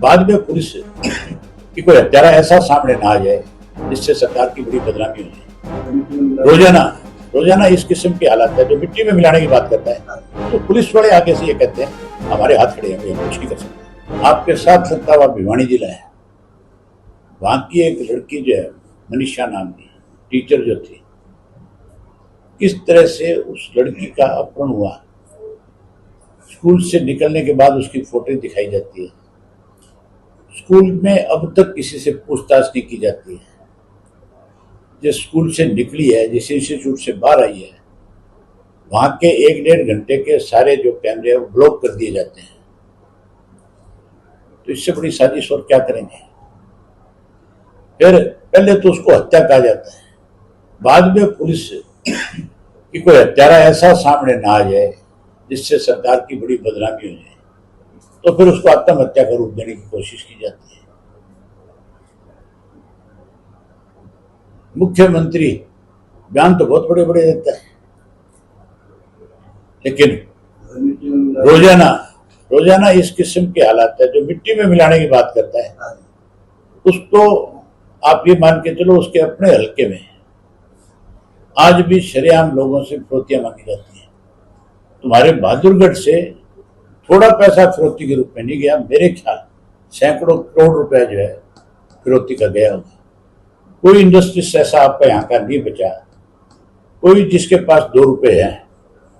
बाद में पुलिस की कोई हत्यारा ऐसा सामने ना आ जाए जिससे सरकार की बड़ी बदनामी हो जाए। रोजाना रोजाना इस किस्म के हालात है। जो मिट्टी में मिलाने की बात करता है तो पुलिस वाले आगे से ये कहते हैं हमारे हाथ खड़े हैं, हम कुछ नहीं कर सकते। आपके साथ लगता हुआ भिवानी जिला है, वहां की एक लड़की जो है मनीषा नाम की टीचर जो थी, किस तरह से उस लड़की का अपहरण हुआ, स्कूल से निकलने के बाद उसकी फोटो दिखाई जाती है। स्कूल में अब तक किसी से पूछताछ नहीं की जाती है। जिस स्कूल से निकली है, जिस इंस्टीट्यूट से बाहर आई है, वहां के 1-1.5 घंटे के सारे जो कैमरे वो ब्लॉक कर दिए जाते हैं। तो इससे बड़ी साजिश और क्या करेंगे। फिर पहले तो उसको हत्या कहा जाता है, बाद में पुलिस की कोई हत्यारा ऐसा सामने ना आ जाए जिससे सरकार की बड़ी बदनामी हो जाए, तो फिर उसको आत्महत्या का रूप देने की कोशिश की जाती है। मुख्यमंत्री बयान तो बहुत बड़े बड़े देता है, लेकिन रोजाना रोजाना इस किस्म के हालात है। जो मिट्टी में मिलाने की बात करता है उसको आप ये मान के चलो उसके अपने हलके में आज भी शरेआम लोगों से फिरौतियां मांगी जाती हैं। तुम्हारे बहादुरगढ़ से थोड़ा पैसा फिरौती के रूप में नहीं गया, मेरे ख्याल सैकड़ों करोड़ रुपया जो है फिरौती का गया होगा। कोई इंडस्ट्रीज ऐसा आपका यहाँ का नहीं बचा, कोई जिसके पास 2 रुपए है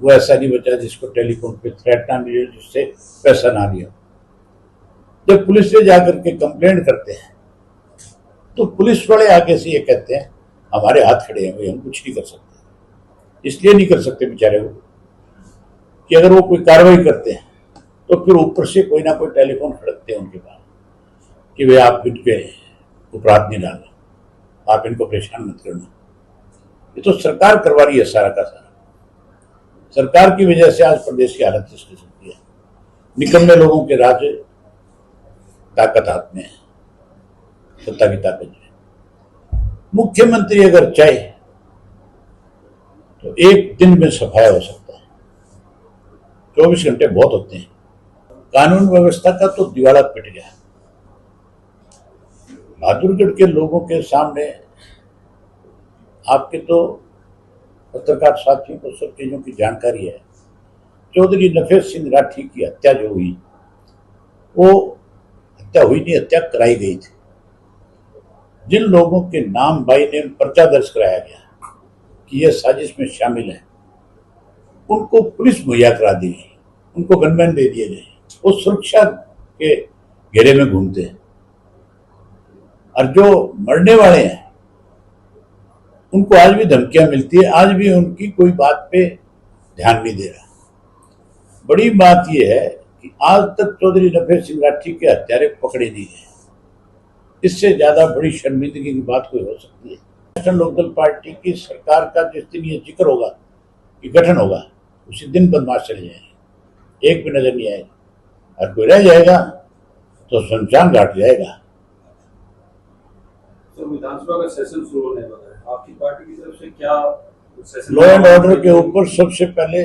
वो ऐसा नहीं बचा जिसको टेलीफोन पे थ्रेट ना मिले, जिससे पैसा ना लिया। जब पुलिस से जाकर के कंप्लेंट करते हैं तो पुलिस वाले आगे से ये कहते हैं हमारे हाथ खड़े हैं, हम कुछ नहीं कर सकते। इसलिए नहीं कर सकते बेचारे वो कि अगर वो कोई कार्रवाई करते हैं तो फिर ऊपर से कोई ना कोई टेलीफोन खड़कते हैं उनके पास कि वे आप इनके अपराध नहीं डालना, आप इनको परेशान मत करना। ये तो सरकार करवा रही है सारा का सारा। सरकार की वजह से आज प्रदेश की हालत इस किस्म की है। निकम्मे लोगों के राज ताकत हाथ में है, सत्ता की ताकत है। मुख्यमंत्री अगर चाहे तो एक दिन में सफाया हो सकता है, 24 घंटे बहुत होते हैं। कानून व्यवस्था का तो दिवाला पिट गया। बहादुरगढ़ के लोगों के सामने आपके तो पत्रकार साथियों को सब चीजों की जानकारी है। चौधरी नफेस सिंह राठी की हत्या जो हुई, वो हत्या हुई नहीं, हत्या कराई गई थी। जिन लोगों के नाम बाई नेम पर्चा दर्ज कराया गया कि ये साजिश में शामिल है, उनको पुलिस मुहैया करा दी गई, उनको गनमैन दे दिए गए, वो सुरक्षा के घेरे में घूमते हैं। और जो मरने वाले हैं उनको आज भी धमकियां मिलती है, आज भी उनकी कोई बात पे ध्यान नहीं दे रहा। बड़ी बात यह है कि आज तक चौधरी नफेस सिंह राठी के हत्यारे पकड़े नहीं गए। इससे ज्यादा बड़ी शर्मिंदगी की बात कोई हो सकती है। नेशनल लोकदल पार्टी की सरकार का जिस दिन ये जिक्र होगा कि गठन होगा, उसी दिन बदमाश चले जाएंगे, एक भी नजर नहीं आएगा। और कोई रह जाएगा तो शमशान घाट जाएगा। तो विधानसभा का सेशन शुरू होने वाला है, आपकी पार्टी की तरफ से क्या सेशन? लॉ एंड ऑर्डर के ऊपर सबसे पहले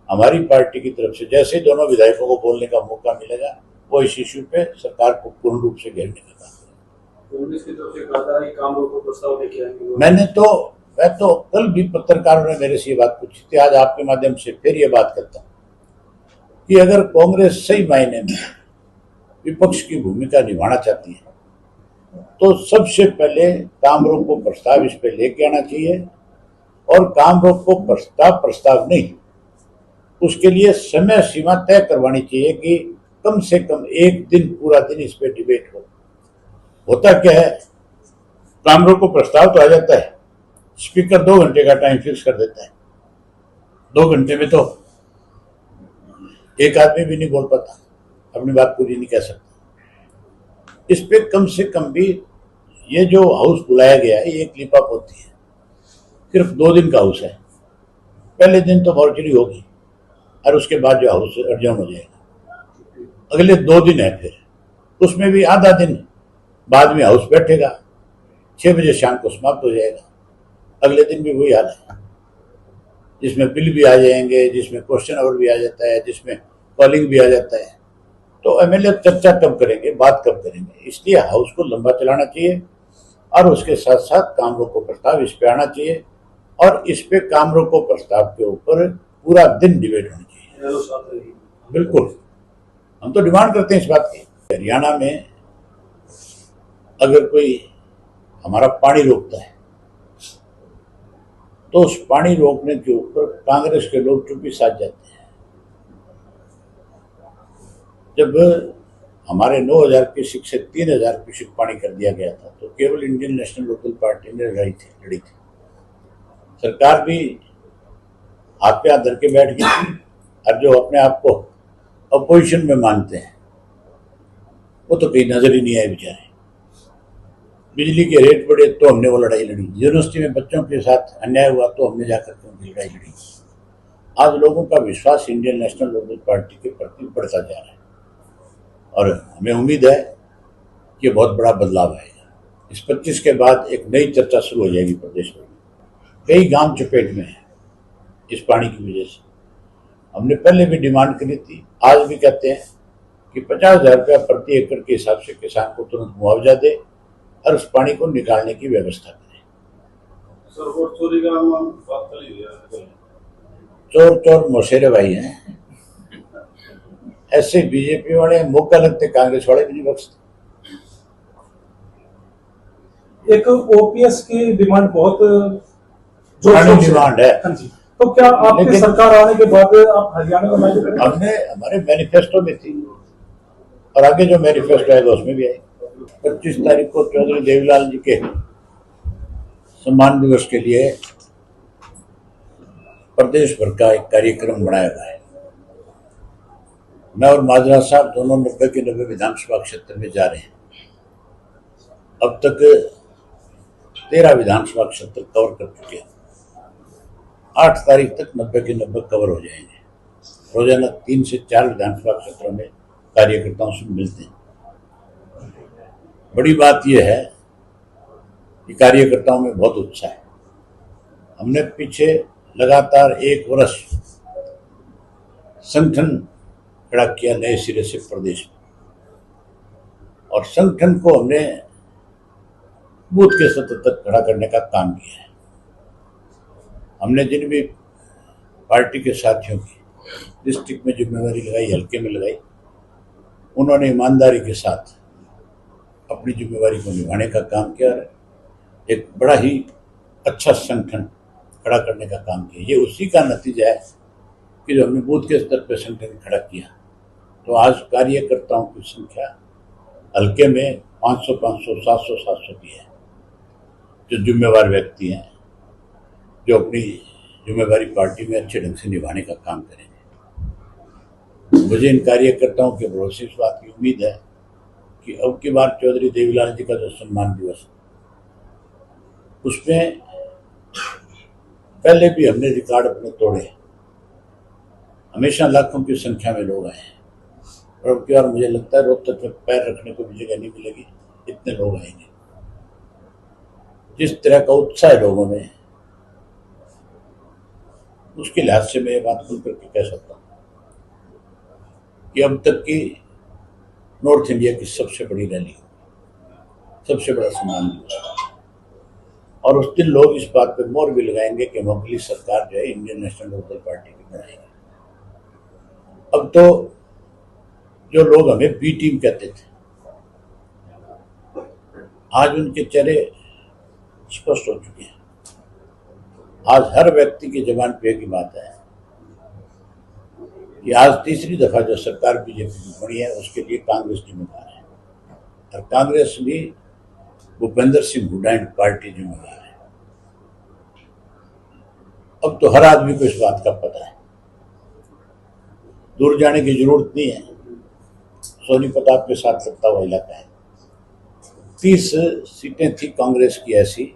हमारी पार्टी की तरफ से जैसे दोनों विधायकों को बोलने का मौका मिलेगा, वो इस इश्यू पे सरकार को पूर्ण रूप से घेरने का काम करेगा। कांग्रेस की तरफ से कहा था कि काम रोको प्रस्ताव लेके आएंगे। मैं तो कल भी पत्रकारों ने मेरे से ये बात पूछी थी, आज आपके माध्यम से फिर ये बात करता हूँ कि अगर कांग्रेस सही मायने में विपक्ष की भूमिका निभाना चाहती है तो सबसे पहले काम रोको प्रस्ताव इस पे लेके आना चाहिए। और काम रोको प्रस्ताव नहीं, उसके लिए समय सीमा तय करवानी चाहिए कि कम से कम एक दिन, पूरा दिन इस पे डिबेट हो। होता क्या है, काम रोको प्रस्ताव तो आ जाता है, स्पीकर 2 घंटे का टाइम फिक्स कर देता है। 2 घंटे में तो एक आदमी भी नहीं बोल पाता, अपनी बात पूरी नहीं कह सकता। इस पे कम से कम भी ये जो हाउस बुलाया गया है, ये क्लिप अप होती है, सिर्फ 2 दिन का हाउस है। पहले दिन तो मॉर्चरी होगी और उसके बाद जो हाउस अर्जन हो जाएगा। अगले 2 दिन है, फिर उसमें भी आधा दिन बाद में हाउस बैठेगा, 6 बजे शाम को समाप्त हो जाएगा। अगले दिन भी वही हाल है, जिसमें बिल भी आ जाएंगे, जिसमें क्वेश्चन आवर भी आ जाता है, जिसमें कॉलिंग भी आ जाता है। तो एमएलए चर्चा कब करेंगे, बात कब करेंगे। इसलिए हाउस को लंबा चलाना चाहिए और उसके साथ साथ काम रोको प्रस्ताव इस पे आना चाहिए और इस पे काम रोको प्रस्ताव के ऊपर पूरा दिन डिबेट होनी चाहिए। बिल्कुल, हम तो डिमांड करते हैं इस बात की। हरियाणा में अगर कोई हमारा पानी रोकता है तो उस पानी रोकने के ऊपर कांग्रेस के लोग चुप्पी साध जाते हैं। जब हमारे 9,000 क्यूसेक से 3,000 क्यूसेक पानी कर दिया गया था तो केवल इंडियन नेशनल लोकल पार्टी ने लड़ी थी। सरकार भी हाथ पे हाथ धर के बैठ गई थी और जो अपने आप को अपोजिशन में मानते हैं वो तो कहीं नजर ही नहीं आए बेचारे। बिजली के रेट बढ़े तो हमने वो लड़ाई लड़ी, यूनिवर्सिटी में बच्चों के साथ अन्याय हुआ तो हमने जाकर के उनकी लड़ाई लड़ी। आज लोगों का विश्वास इंडियन नेशनल लोकल पार्टी के प्रति बढ़ता जा रहा है और हमें उम्मीद है कि बहुत बड़ा बदलाव आएगा। इस 25 के बाद एक नई चर्चा शुरू हो जाएगी प्रदेश में। कई गांव चपेट में है इस पानी की वजह से। हमने पहले भी डिमांड करी थी, आज भी कहते हैं कि 50,000 रुपया प्रति एकड़ के हिसाब से किसान को तुरंत मुआवजा दे और उस पानी को निकालने की व्यवस्था करें। चोर चोर मौसेरे भाई हैं, ऐसे बीजेपी वाले मौका लगते कांग्रेस वाले भी नहीं बख्शते। एक ओपीएस की डिमांड बहुत डिमांड है। हाँ जी, तो क्या आपकी सरकार आने के बाद आप हरियाणा में मांग करेंगे? हमने हमारे मैनिफेस्टो में थी और आगे जो मैनिफेस्टो आएगा उसमें भी आएगी। 25 तारीख को चौधरी देवीलाल जी के सम्मान दिवस के लिए प्रदेश भर का एक कार्यक्रम बनाया गया है। मैं और माजरा साहब दोनों 90 के 90 विधानसभा क्षेत्र में जा रहे हैं। अब तक 13 विधानसभा क्षेत्र कवर कर चुके हैं। 8 तारीख तक 90 के 90 कवर हो जाएंगे। रोजाना 3 से 4 विधानसभा क्षेत्रों में कार्यकर्ताओं से मिलते हैं। बड़ी बात यह है कि कार्यकर्ताओं में बहुत उत्साह है। हमने पीछे लगातार 1 वर्ष संगठन खड़ा किया नए सिरे से प्रदेश में और संगठन को हमने बूथ के स्तर तक खड़ा करने का काम किया है। हमने जिन भी पार्टी के साथियों की डिस्ट्रिक्ट में जिम्मेवारी लगाई, हल्के में लगाई, उन्होंने ईमानदारी के साथ अपनी जिम्मेवारी को निभाने का काम किया। एक बड़ा ही अच्छा संगठन खड़ा करने का काम किया। ये उसी का नतीजा है कि जो हमने बूथ के स्तर पर संगठन खड़ा किया तो आज कार्यकर्ताओं की संख्या हल्के में 500, 500, 700 की है। जो जिम्मेवार व्यक्ति हैं, जो अपनी जिम्मेवारी पार्टी में अच्छे ढंग से निभाने का काम करेंगे। मुझे इन कार्यकर्ताओं के भरोसे इस बात की उम्मीद है कि अब की बार चौधरी देवीलाल जी का जो सम्मान दिवस उसमें पहले भी हमने रिकॉर्ड अपने तोड़े। हमेशा लाखों की संख्या में लोग आए हैं और अब की बार मुझे लगता है रोहतक में पैर रखने को भी जगह नहीं मिलेगी, इतने लोग आएंगे। जिस तरह का उत्साह लोगों में, उसके लिहाज से मैं ये बात खुल करके कह सकता हूँ कि अब तक की नॉर्थ इंडिया की सबसे बड़ी रैली, सबसे बड़ा सम्मान दिवस। और उस दिन लोग इस बात पे मोहर भी लगाएंगे कि हम अगली सरकार जो है इंडियन नेशनल लोकल पार्टी की बनाएंगे। अब तो जो लोग हमें बी टीम कहते थे, आज उनके चेहरे स्पष्ट हो चुके हैं। आज हर व्यक्ति की जुबान पे की बात है कि आज तीसरी दफा जो सरकार बीजेपी की बनी है उसके लिए कांग्रेस जिम्मेदार है और कांग्रेस भी भूपेंद्र सिंह हुड्डा एंड पार्टी जिम्मेदार है। अब तो हर आदमी को इस बात का पता है, दूर जाने की जरूरत नहीं है। सोनीपत आपके साथ लगता हुआ इलाका है। 30 सीटें थी कांग्रेस की ऐसी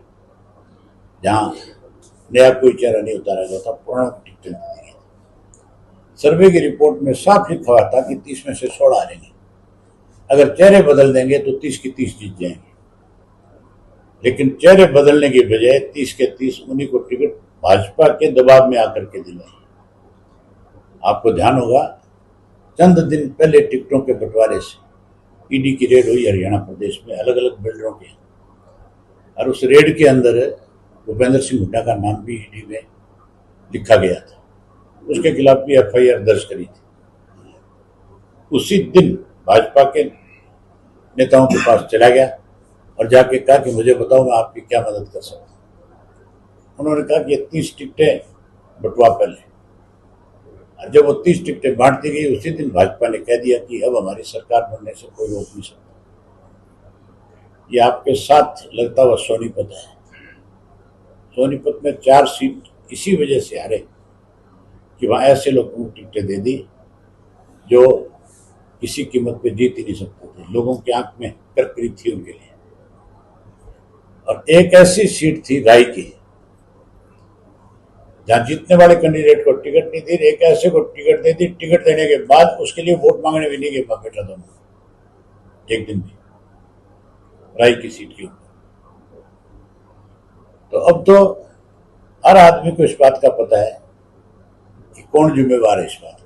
जहां नया कोई चेहरा नहीं उतारा गया था, पुराना टिकटें दी गई। सर्वे की रिपोर्ट में साफ लिखा हुआ था कि 30 में से 16 हारेंगे। अगर चेहरे बदल देंगे तो 30 की 30 जीत जाएंगे, लेकिन चेहरे बदलने की बजाय 30 के 30 उन्हीं को टिकट भाजपा के दबाव में आकर के दिलाई। आपको ध्यान होगा चंद दिन पहले टिकटों के बंटवारे से ईडी की रेड हुई हरियाणा प्रदेश में अलग अलग बिल्डरों के, और उस रेड के अंदर भूपेंद्र सिंह हुड्डा का नाम भी ईडी में लिखा गया था, उसके खिलाफ भी एफआईआर दर्ज करी थी। उसी दिन भाजपा के नेताओं के पास चला गया और जाके कहा कि मुझे बताओ मैं आपकी क्या मदद कर सकता हूं। उन्होंने कहा कि 30 टिकटें बंटवा पहले, और जब वो 30 टिकटें बांट दी गई उसी दिन भाजपा ने कह दिया कि अब हमारी सरकार बनने से कोई रोक नहीं सकता। ये आपके साथ लगता हुआ सोनीपत है। सोनीपत में 4 सीट इसी वजह से हारे कि वहां ऐसे लोगों को टिकटें दे दी जो किसी कीमत पे जीत ही नहीं सकते थे, लोगों की आंख में करकरी थी उनके लिए। और एक ऐसी सीट थी राय की जहां जीतने वाले कैंडिडेट को टिकट नहीं दी, एक ऐसे को टिकट दे दी, टिकट देने के बाद उसके लिए वोट मांगने भी नहीं गए बाप बेटा दोनों एक दिन भी, राय की सीट के ऊपर। तो अब तो हर आदमी को इस बात का पता है कि कौन जिम्मेवार है इस बात।